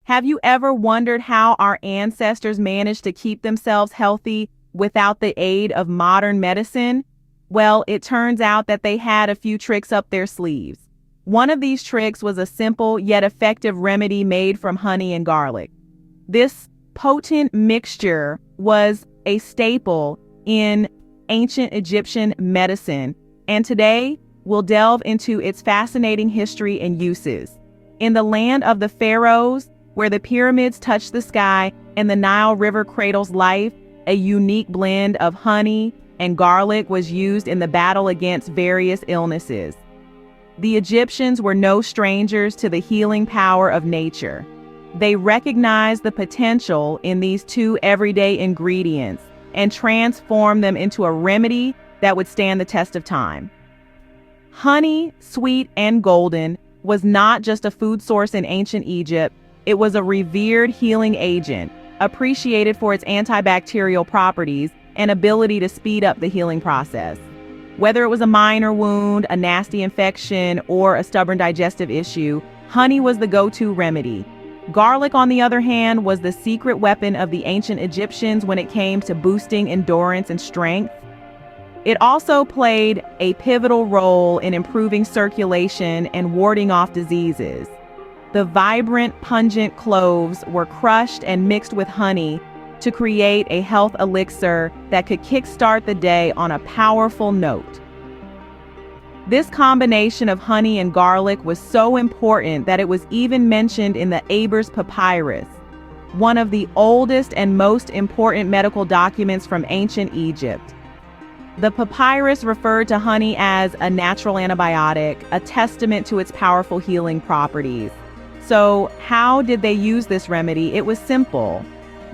Have you ever wondered how our ancestors managed to keep themselves healthy without the aid of modern medicine? Well, it turns out that they had a few tricks up their sleeves. One of these tricks was a simple yet effective remedy made from honey and garlic. This potent mixture was a staple in ancient Egyptian medicine, and today we'll delve into its fascinating history and uses. In the land of the pharaohs, where the pyramids touch the sky and the Nile River cradles life, a unique blend of honey and garlic was used in the battle against various illnesses. The Egyptians were no strangers to the healing power of nature. They recognized the potential in these two everyday ingredients and transformed them into a remedy that would stand the test of time. Honey, sweet and golden, was not just a food source in ancient Egypt. It was a revered healing agent, appreciated for its antibacterial properties and ability to speed up the healing process. Whether it was a minor wound, a nasty infection, or a stubborn digestive issue, honey was the go-to remedy. Garlic, on the other hand, was the secret weapon of the ancient Egyptians when it came to boosting endurance and strength. It also played a pivotal role in improving circulation and warding off diseases. The vibrant, pungent cloves were crushed and mixed with honey to create a health elixir that could kickstart the day on a powerful note. This combination of honey and garlic was so important that it was even mentioned in the Ebers Papyrus, one of the oldest and most important medical documents from ancient Egypt. The papyrus referred to honey as a natural antibiotic, a testament to its powerful healing properties. So how did they use this remedy? It was simple.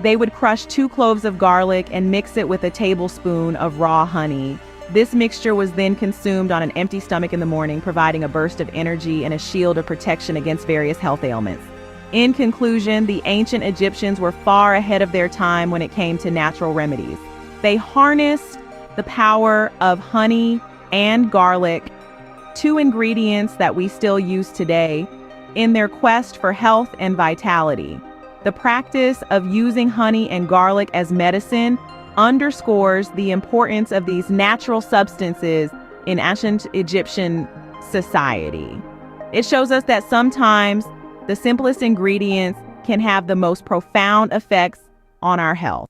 They would crush 2 cloves of garlic and mix it with a tablespoon of raw honey. This mixture was then consumed on an empty stomach in the morning, providing a burst of energy and a shield of protection against various health ailments. In conclusion, the ancient Egyptians were far ahead of their time when it came to natural remedies. They harnessed the power of honey and garlic, 2 ingredients that we still use today, in their quest for health and vitality. The practice of using honey and garlic as medicine underscores the importance of these natural substances in ancient Egyptian society. It shows us that sometimes the simplest ingredients can have the most profound effects on our health.